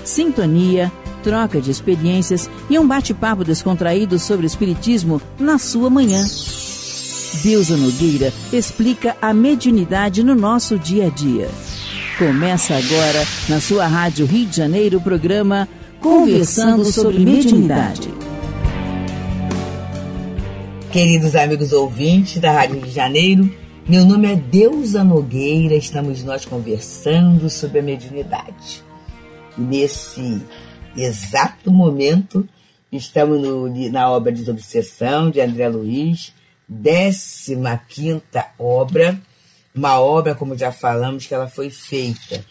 sintonia, troca de experiências e um bate-papo descontraído sobre o espiritismo na sua manhã. Deusa Nogueira explica a mediunidade no nosso dia a dia. Começa agora, na sua Rádio Rio de Janeiro, o programa Conversando sobre Mediunidade. Queridos amigos ouvintes da Rádio Rio de Janeiro, meu nome é Deusa Nogueira, estamos nós conversando sobre a mediunidade. E nesse exato momento, estamos na obra Desobsessão, de André Luiz, 15ª obra, uma obra, como já falamos, que ela foi feita,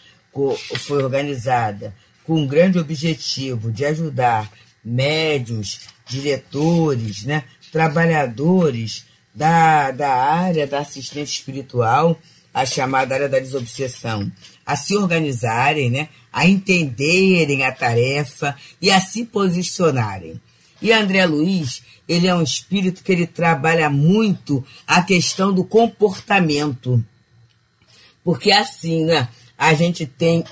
foi organizada com um grande objetivo de ajudar médiuns, diretores, né, trabalhadores da área da assistência espiritual, a chamada área da desobsessão, a se organizarem, né, a entenderem a tarefa e a se posicionarem. E André Luiz, ele é um espírito que ele trabalha muito a questão do comportamento. Porque assim, né, a gente tem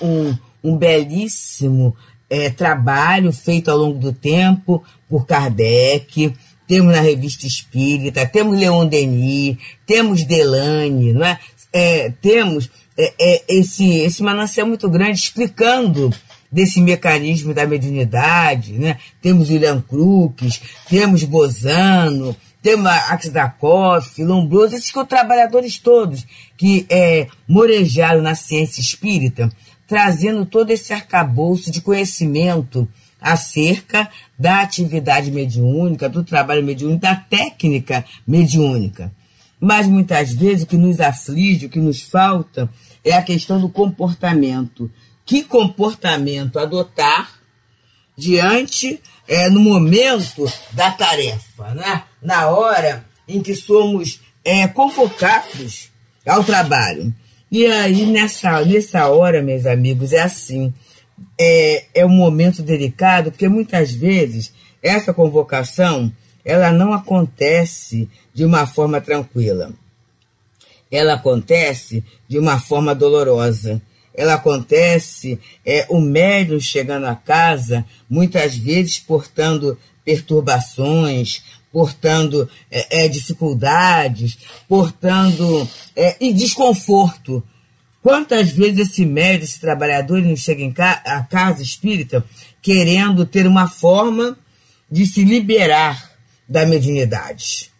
um belíssimo trabalho feito ao longo do tempo por Kardec, temos na Revista Espírita, temos Leon Denis, temos Delane, não é? Temos esse manancial muito grande explicando desse mecanismo da mediunidade, né? Temos William Crookes, temos Bozano, temos Aksakov, Lombroso, esses trabalhadores todos que morejaram na ciência espírita, trazendo todo esse arcabouço de conhecimento acerca da atividade mediúnica, do trabalho mediúnico, da técnica mediúnica. Mas muitas vezes o que nos aflige, o que nos falta, é a questão do comportamento. Que comportamento adotar diante, no momento da tarefa, né? Na hora em que somos convocados ao trabalho. E aí, nessa hora, meus amigos, é assim, é um momento delicado, porque muitas vezes essa convocação, ela não acontece de uma forma tranquila. Ela acontece de uma forma dolorosa. Ela acontece, o médium chegando a casa, muitas vezes portando perturbações, portando dificuldades, portando e desconforto. Quantas vezes esse médium, esse trabalhador, ele chega à casa espírita querendo ter uma forma de se liberar da mediunidade,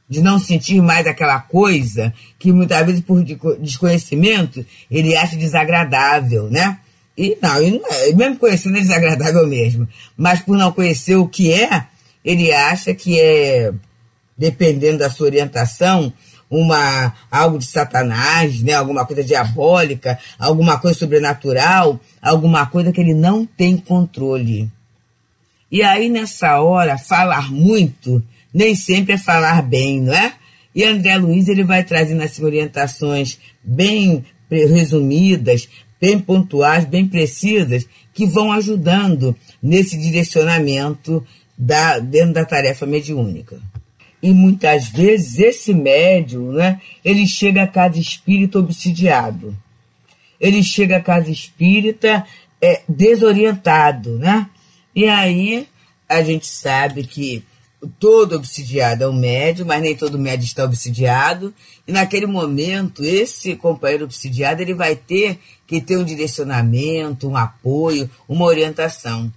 de não sentir mais aquela coisa que muitas vezes por desconhecimento ele acha desagradável, né? E não é, mesmo conhecendo é desagradável mesmo, mas por não conhecer o que ele acha que dependendo da sua orientação, algo de Satanás, né? Alguma coisa diabólica, alguma coisa sobrenatural, alguma coisa que ele não tem controle. E aí, nessa hora, falar muito nem sempre é falar bem, não é? E André Luiz, ele vai trazendo assim, orientações bem resumidas, bem pontuais, bem precisas, que vão ajudando nesse direcionamento dentro da tarefa mediúnica. E muitas vezes esse médium, né, ele chega à casa espírita obsidiado. Ele chega à casa espírita desorientado, né? E aí a gente sabe que todo obsidiado é um médium, mas nem todo médium está obsidiado. E naquele momento, esse companheiro obsidiado, ele vai ter que ter um direcionamento, um apoio, uma orientação.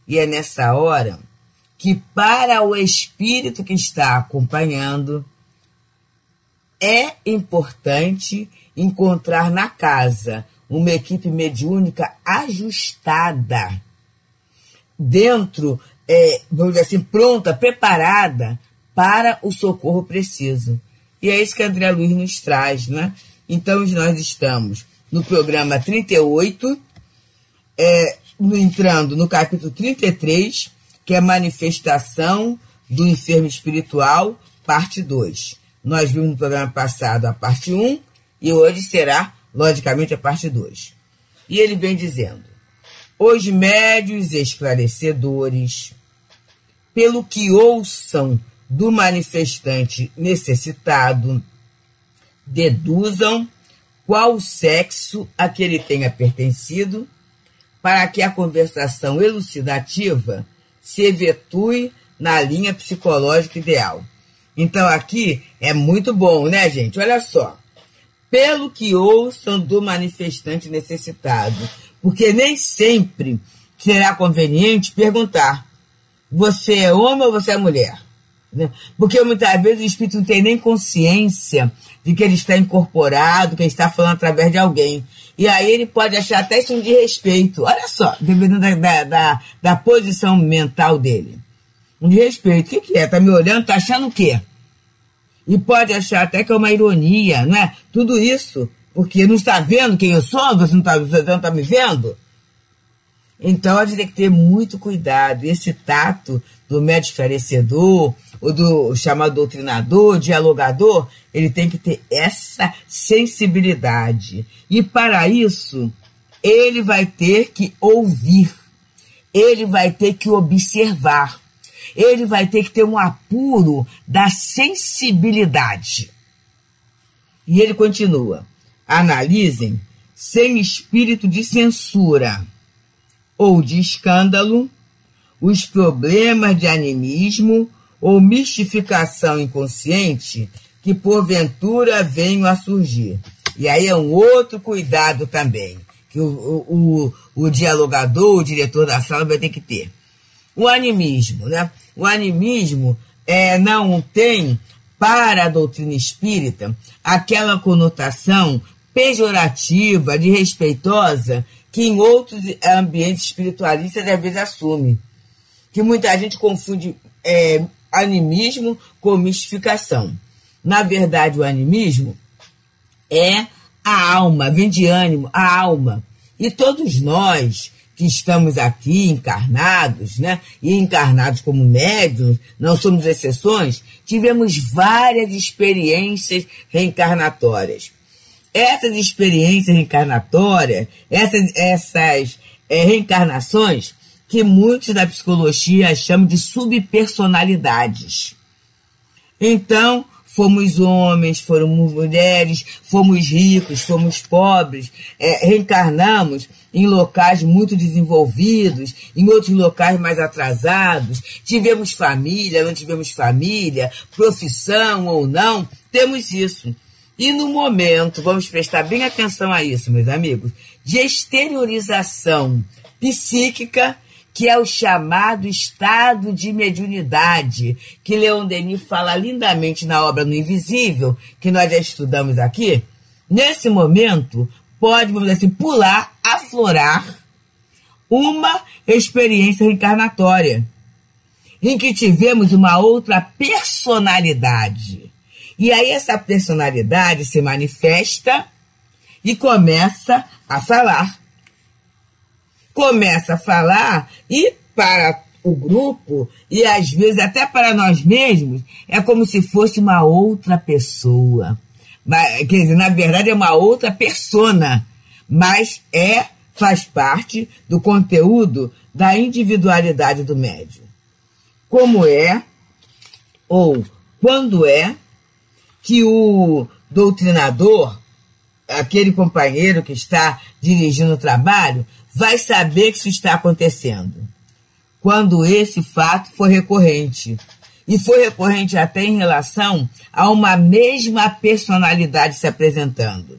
E é nessa hora que para o espírito que está acompanhando, é importante encontrar na casa uma equipe mediúnica ajustada, dentro, vamos dizer assim, pronta, preparada para o socorro preciso. E é isso que André Luiz nos traz, né? Então, nós estamos no programa 38, entrando no capítulo 33, que é a manifestação do enfermo espiritual, parte 2. Nós vimos no programa passado a parte 1 e hoje será, logicamente, a parte 2. E ele vem dizendo: os médiuns esclarecedores, pelo que ouçam do manifestante necessitado, deduzam qual sexo a que ele tenha pertencido, para que a conversação elucidativa se efetue na linha psicológica ideal. Então aqui é muito bom, né, gente? Olha só. Pelo que ouçam do manifestante necessitado, porque nem sempre será conveniente perguntar: você é homem ou você é mulher? Porque muitas vezes o espírito não tem nem consciência de que ele está incorporado, que ele está falando através de alguém. E aí ele pode achar até isso um desrespeito. Olha só, dependendo da posição mental dele. Um desrespeito. O que é? Está me olhando? Está achando o quê? E pode achar até que é uma ironia, não é? Tudo isso, porque não está vendo quem eu sou? Você não está me vendo? Então, a gente tem que ter muito cuidado. Esse tato do médium esclarecedor, ou do chamado doutrinador, dialogador, ele tem que ter essa sensibilidade. E, para isso, ele vai ter que ouvir, ele vai ter que observar, ele vai ter que ter um apuro da sensibilidade. E ele continua: analisem sem espírito de censura ou de escândalo os problemas de animismo ou mistificação inconsciente que porventura venham a surgir. E aí é um outro cuidado também, que o dialogador, o diretor da sala vai ter que ter. O animismo, né? O animismo não tem, para a doutrina espírita, aquela conotação pejorativa, desrespeitosa, que em outros ambientes espiritualistas às vezes assume. Que muita gente confunde animismo com mistificação. Na verdade, o animismo é a alma, vem de ânimo, a alma. E todos nós que estamos aqui encarnados, né, e encarnados como médiuns, não somos exceções, tivemos várias experiências reencarnatórias. Essas experiências reencarnatórias, essas reencarnações, que muitos da psicologia chamam de subpersonalidades. Então, fomos homens, fomos mulheres, fomos ricos, fomos pobres, reencarnamos em locais muito desenvolvidos, em outros locais mais atrasados, tivemos família, não tivemos família, profissão ou não, temos isso. E no momento, vamos prestar bem atenção a isso, meus amigos, de exteriorização psíquica, que é o chamado estado de mediunidade, que Leon Denis fala lindamente na obra No Invisível, que nós já estudamos aqui. Nesse momento, pode, vamos dizer assim, pular, aflorar uma experiência reencarnatória, em que tivemos uma outra personalidade. E aí essa personalidade se manifesta e começa a falar. Começa a falar e para o grupo, e às vezes até para nós mesmos, é como se fosse uma outra pessoa. Quer dizer, na verdade é uma outra persona, mas faz parte do conteúdo da individualidade do médium. Como é, ou quando é, que o doutrinador, aquele companheiro que está dirigindo o trabalho, vai saber que isso está acontecendo? Quando esse fato for recorrente. E for recorrente até em relação a uma mesma personalidade se apresentando.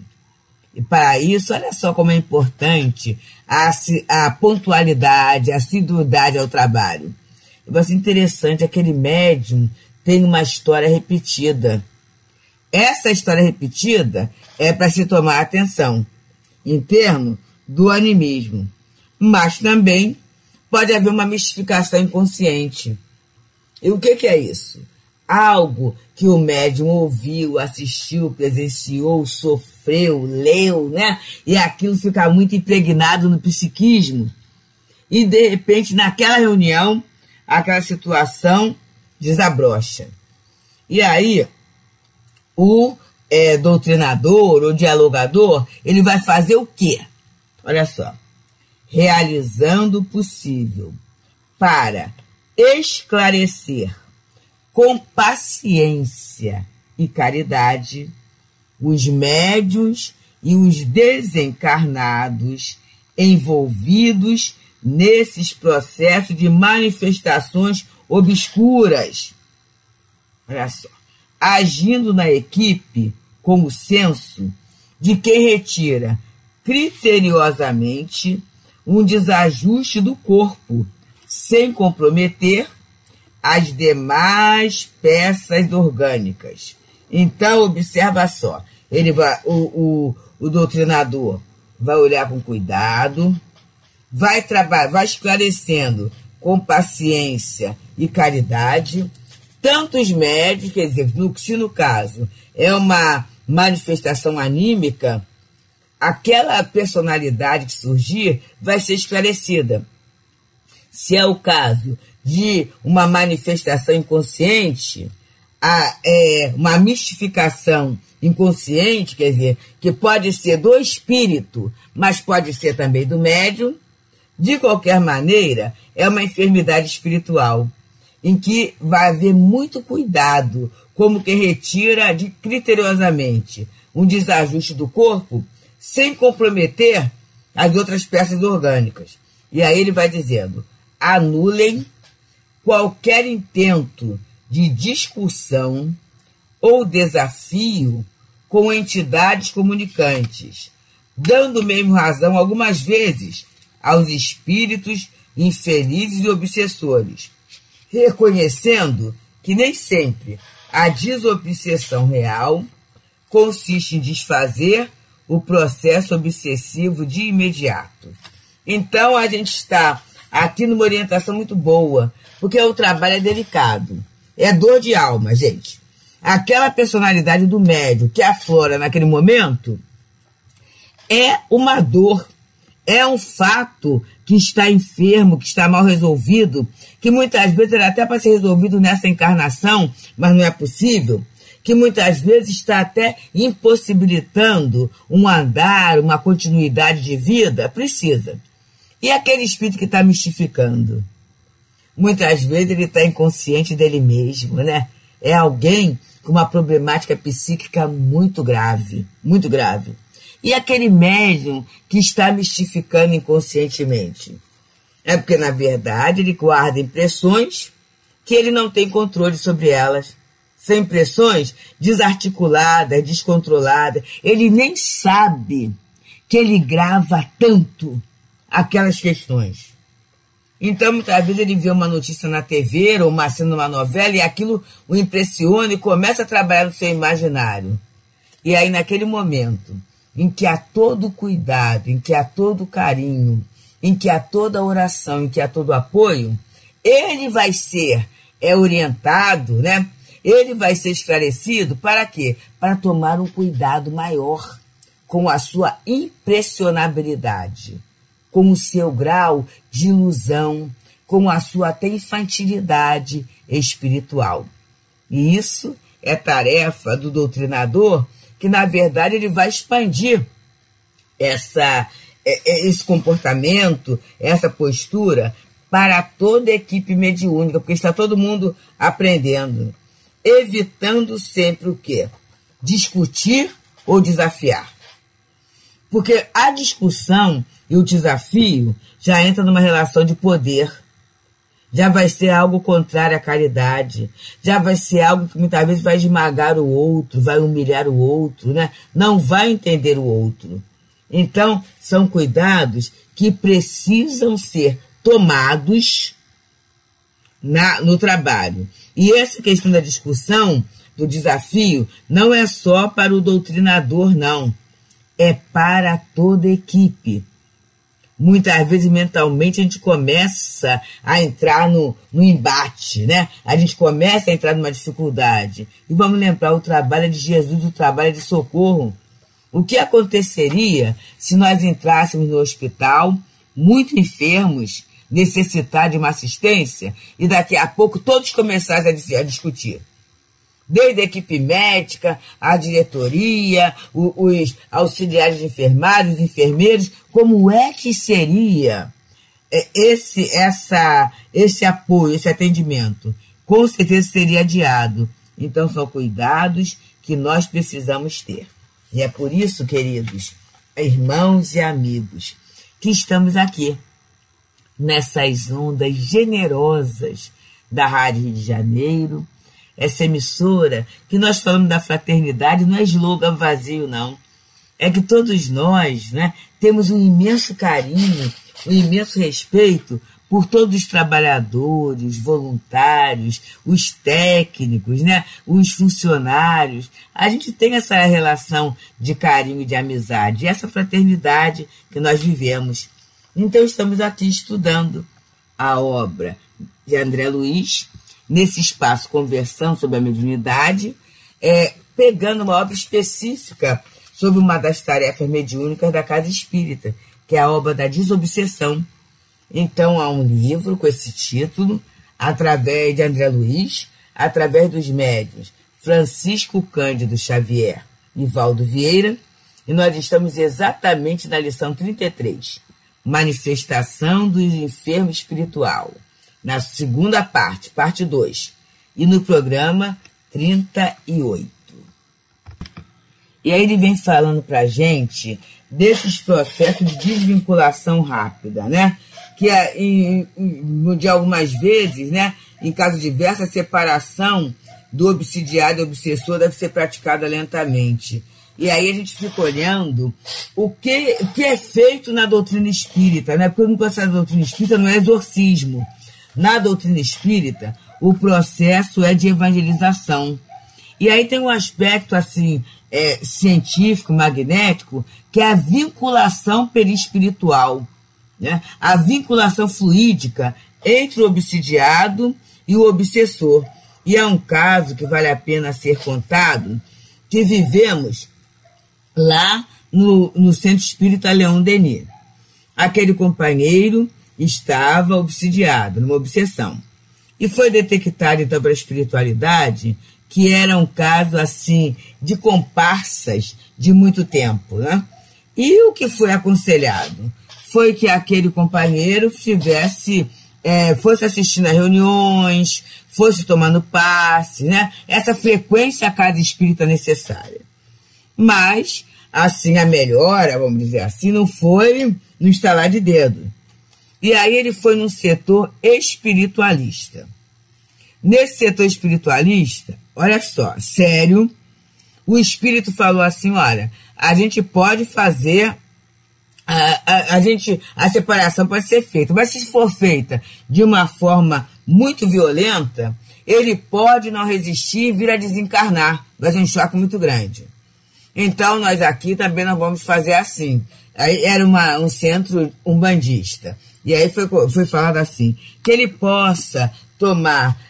E para isso, olha só como é importante a pontualidade, a assiduidade ao trabalho. Vai ser interessante, aquele médium tem uma história repetida. Essa história repetida é para se tomar atenção, em termos do animismo. Mas também pode haver uma mistificação inconsciente. E o que é isso? Algo que o médium ouviu, assistiu, presenciou, sofreu, leu, né? E aquilo fica muito impregnado no psiquismo. E, de repente, naquela reunião, aquela situação desabrocha. E aí, o doutrinador, o dialogador, ele vai fazer o quê? Olha só. Realizando o possível para esclarecer com paciência e caridade os médiuns e os desencarnados envolvidos nesses processos de manifestações obscuras. Olha só. Agindo na equipe com o senso de quem retira criteriosamente um desajuste do corpo, sem comprometer as demais peças orgânicas. Então, observa só, ele vai, o doutrinador vai olhar com cuidado, vai esclarecendo com paciência e caridade, tanto os médios, quer dizer, se no caso é uma manifestação anímica, aquela personalidade que surgir vai ser esclarecida. Se é o caso de uma manifestação inconsciente, uma mistificação inconsciente, quer dizer, que pode ser do espírito, mas pode ser também do médium, de qualquer maneira, é uma enfermidade espiritual, em que vai haver muito cuidado, como que retira criteriosamente um desajuste do corpo, sem comprometer as outras peças orgânicas. E aí ele vai dizendo, anulem qualquer intento de discussão ou desafio com entidades comunicantes, dando mesmo razão algumas vezes aos espíritos infelizes e obsessores, reconhecendo que nem sempre a desobsessão real consiste em desfazer o processo obsessivo de imediato. Então, a gente está aqui numa orientação muito boa, porque o trabalho é delicado. É dor de alma, gente. Aquela personalidade do médium que aflora naquele momento é uma dor, é um fato que está enfermo, que está mal resolvido, que muitas vezes era até para ser resolvido nessa encarnação, mas não é possível, que muitas vezes está até impossibilitando um andar, uma continuidade de vida, precisa. E aquele espírito que está mistificando? Muitas vezes ele está inconsciente dele mesmo, né? É alguém com uma problemática psíquica muito grave, muito grave. E aquele médium que está mistificando inconscientemente? É porque, na verdade, ele guarda impressões que ele não tem controle sobre elas. São impressões desarticuladas, descontroladas. Ele nem sabe que ele grava tanto aquelas questões. Então, muitas vezes ele vê uma notícia na TV ou uma cena numa novela e aquilo o impressiona e começa a trabalhar no seu imaginário. E aí, naquele momento em que há todo cuidado, em que há todo carinho, em que há toda oração, em que há todo apoio, ele vai ser orientado, né? Ele vai ser esclarecido para quê? Para tomar um cuidado maior com a sua impressionabilidade, com o seu grau de ilusão, com a sua até infantilidade espiritual. E isso é tarefa do doutrinador, que na verdade ele vai expandir esse comportamento, essa postura para toda a equipe mediúnica, porque está todo mundo aprendendo, evitando sempre o quê? Discutir ou desafiar. Porque a discussão e o desafio já entra numa relação de poder, já vai ser algo contrário à caridade, já vai ser algo que muitas vezes vai esmagar o outro, vai humilhar o outro, né? Não vai entender o outro. Então, são cuidados que precisam ser tomados no trabalho. E essa questão da discussão, do desafio, não é só para o doutrinador, não. É para toda a equipe. Muitas vezes, mentalmente, a gente começa a entrar no embate, né? A gente começa a entrar numa dificuldade. E vamos lembrar, o trabalho é de Jesus, o trabalho é de socorro. O que aconteceria se nós entrássemos no hospital, muito enfermos, necessitar de uma assistência, e daqui a pouco todos começassem a discutir? Desde a equipe médica, a diretoria, os auxiliares de enfermagem, os enfermeiros, como é que seria esse apoio, esse atendimento? Com certeza seria adiado. Então, são cuidados que nós precisamos ter. E é por isso, queridos irmãos e amigos, que estamos aqui, nessas ondas generosas da Rádio Rio de Janeiro, essa emissora que nós falamos da fraternidade, não é slogan vazio, não. É que todos nós, né, temos um imenso carinho, um imenso respeito por todos os trabalhadores, voluntários, os técnicos, né, os funcionários. A gente tem essa relação de carinho e de amizade, essa fraternidade que nós vivemos. Então estamos aqui estudando a obra de André Luiz, nesse espaço conversando sobre a mediunidade, pegando uma obra específica sobre uma das tarefas mediúnicas da Casa Espírita, que é a obra da desobsessão. Então há um livro com esse título, através de André Luiz, através dos médiuns Francisco Cândido Xavier e Valdo Vieira, e nós estamos exatamente na lição 33, Manifestação do Enfermo Espiritual, na segunda parte, parte 2, e no programa 38. E aí ele vem falando para a gente desses processos de desvinculação rápida, né? Que de algumas vezes, né, em caso diverso, a separação do obsidiado e obsessor deve ser praticada lentamente. E aí a gente fica olhando o que é feito na doutrina espírita, né? Porque no processo da doutrina espírita não é exorcismo. Na doutrina espírita, o processo é de evangelização. E aí tem um aspecto assim, científico, magnético, que é a vinculação perispiritual, né? A vinculação fluídica entre o obsidiado e o obsessor. E é um caso que vale a pena ser contado, que vivemos lá no Centro Espírita Leon Denis. Aquele companheiro estava obsidiado, numa obsessão. E foi detectado, então, pela espiritualidade, que era um caso, assim, de comparsas de muito tempo, né? E o que foi aconselhado? Foi que aquele companheiro fosse assistindo a reuniões, fosse tomando passe, né? Essa frequência à casa espírita necessária. Mas, assim, a melhora, vamos dizer assim, não foi no estalar de dedo. E aí ele foi num setor espiritualista. Nesse setor espiritualista, olha só, sério, o espírito falou assim, olha, a gente pode fazer, a separação pode ser feita, mas se for feita de uma forma muito violenta, ele pode não resistir e vir a desencarnar, vai ser um choque muito grande. Então, nós aqui também não vamos fazer assim. Aí era um centro umbandista. E aí foi falado assim, que ele possa tomar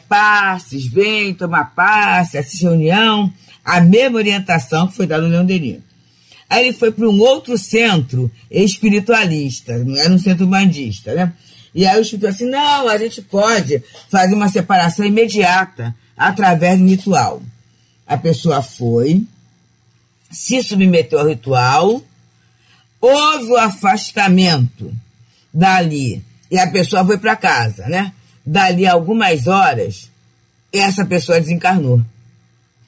passes, vem tomar passe, assistir reunião, a mesma orientação que foi dada no Leon Denis. Aí ele foi para um outro centro espiritualista, não era um centro umbandista, né? E aí o espírito assim, não, a gente pode fazer uma separação imediata através do ritual. A pessoa foi, se submeteu ao ritual, houve o afastamento dali, e a pessoa foi para casa, né? Dali a algumas horas, essa pessoa desencarnou.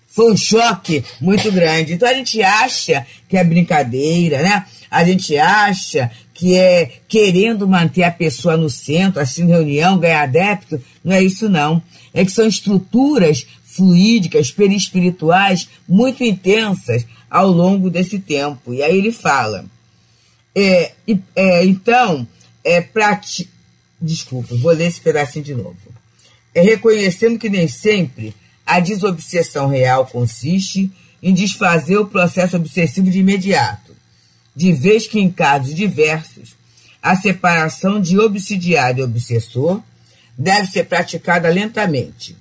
Foi um choque muito grande. Então a gente acha que é brincadeira, né? A gente acha que é querendo manter a pessoa no centro, assistindo reunião, ganhar adepto. Não é isso, não. É que são estruturas fluídicas, perispirituais, muito intensas ao longo desse tempo. E aí ele fala, desculpa, vou ler esse pedacinho de novo. Reconhecendo que nem sempre a desobsessão real consiste em desfazer o processo obsessivo de imediato, de vez que em casos diversos, a separação de obsidiado e obsessor deve ser praticada lentamente.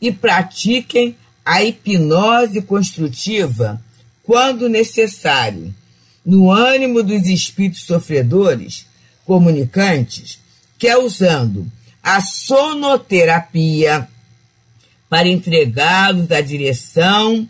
E pratiquem a hipnose construtiva quando necessário, no ânimo dos espíritos sofredores, comunicantes, que é usando a sonoterapia para entregá-los à direção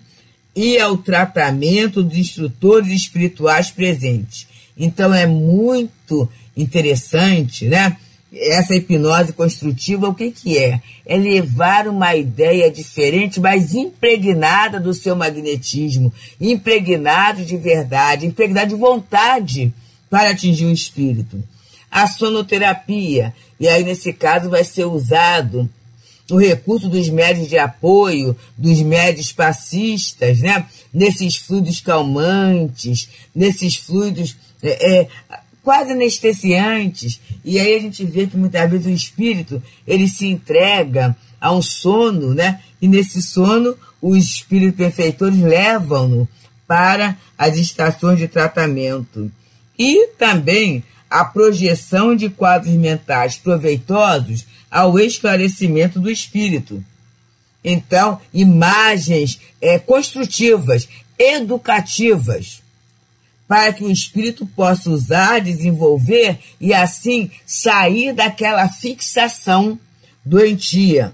e ao tratamento dos instrutores espirituais presentes. Então é muito interessante, né? Essa hipnose construtiva, o que é? É levar uma ideia diferente, mas impregnada do seu magnetismo, impregnado de verdade, impregnado de vontade para atingir o espírito. A sonoterapia, e aí nesse caso vai ser usado o recurso dos médios de apoio, dos médios passistas, né? Nesses fluidos calmantes, nesses fluidos quase anestesiantes. E aí a gente vê que muitas vezes o espírito ele se entrega a um sono, né? E nesse sono os espíritos benfeitores levam-no para as estações de tratamento. E também a projeção de quadros mentais proveitosos ao esclarecimento do espírito. Então, imagens construtivas, educativas, para que o espírito possa usar, desenvolver e assim sair daquela fixação doentia,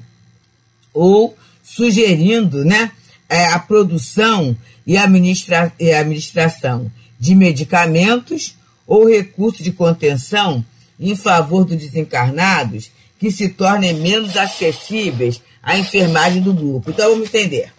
ou sugerindo, né, a produção e a administração de medicamentos ou recursos de contenção em favor dos desencarnados que se tornem menos acessíveis à enfermagem do grupo. Então, vamos entender.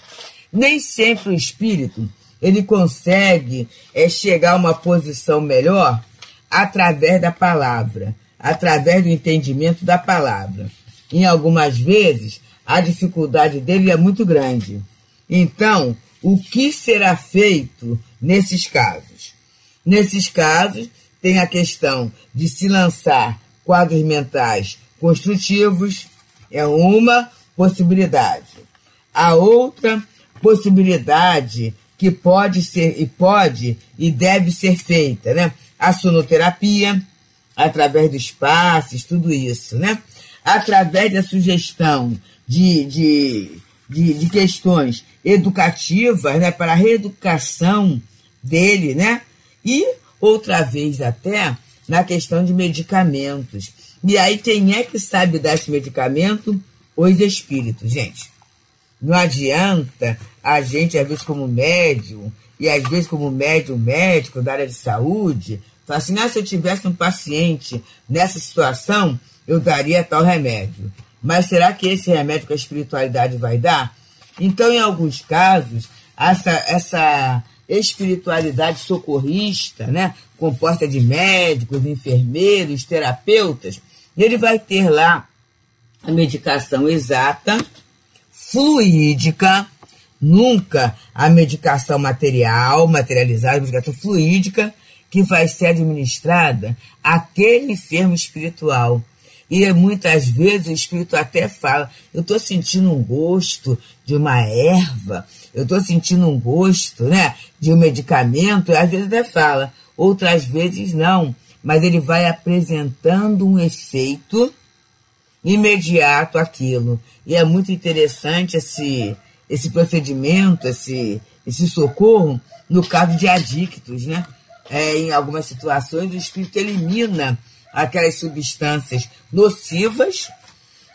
Nem sempre o espírito ele consegue chegar a uma posição melhor através da palavra, através do entendimento da palavra. Em algumas vezes, a dificuldade dele é muito grande. Então, o que será feito nesses casos? Nesses casos, tem a questão de se lançar quadros mentais construtivos, é uma possibilidade. A outra possibilidade que pode e deve ser feita, né? A sonoterapia, através dos passes, tudo isso, né? Através da sugestão de questões educativas, né? Para a reeducação dele, né? E outra vez até na questão de medicamentos. E aí quem é que sabe dar esse medicamento? Os espíritos, gente. Não adianta a gente, às vezes como médium, e às vezes como médico da área de saúde, falar assim, se eu tivesse um paciente nessa situação, eu daria tal remédio. Mas será que esse remédio que a espiritualidade vai dar? Então, em alguns casos, essa espiritualidade socorrista, né, composta de médicos, enfermeiros, terapeutas, ele vai ter lá a medicação exata, fluídica, nunca a medicação materializada, a medicação fluídica, que vai ser administrada àquele enfermo espiritual. E muitas vezes o espírito até fala, eu estou sentindo um gosto de uma erva, eu estou sentindo um gosto, né, de um medicamento, e às vezes até fala, outras vezes não, mas ele vai apresentando um efeito imediato àquilo. E é muito interessante esse procedimento, esse socorro, no caso de adictos, né? Em algumas situações, o espírito elimina aquelas substâncias nocivas,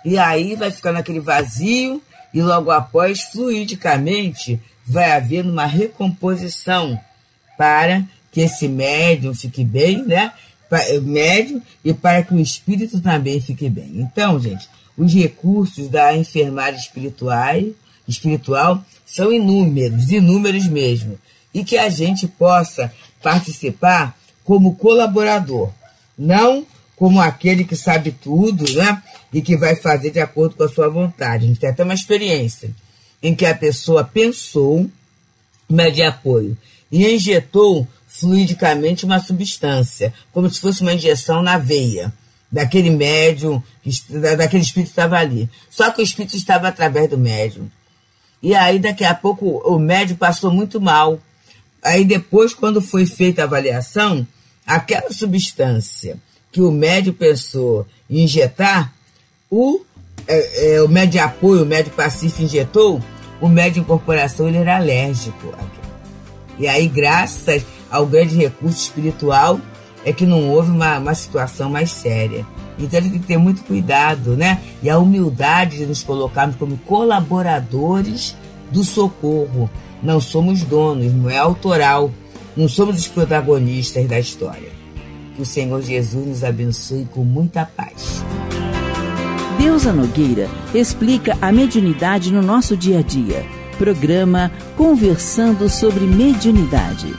e aí vai ficar naquele vazio, e logo após, fluidicamente, vai haver uma recomposição para que esse médium fique bem, né? Médium, e para que o espírito também fique bem. Então, gente, os recursos da enfermagem espiritual são inúmeros mesmo, e que a gente possa participar como colaborador, não como aquele que sabe tudo, né? E que vai fazer de acordo com a sua vontade. A gente tem até uma experiência em que a pessoa pensou médio de apoio e injetou fluidicamente uma substância, como se fosse uma injeção na veia daquele médium, daquele espírito que estava ali. Só que o espírito estava através do médium. E aí, daqui a pouco, o médium passou muito mal. Aí depois, quando foi feita a avaliação, aquela substância que o médium pensou em injetar, o médium de apoio, o médium passista injetou, o médium de incorporação ele era alérgico. E aí, graças ao grande recurso espiritual, é que não houve uma situação mais séria. Então, a gente tem que ter muito cuidado, né? E a humildade de nos colocarmos como colaboradores do socorro. Não somos donos, não é autoral, não somos os protagonistas da história. Que o Senhor Jesus nos abençoe com muita paz. Deusa Nogueira explica a mediunidade no nosso dia a dia. Programa Conversando sobre Mediunidade.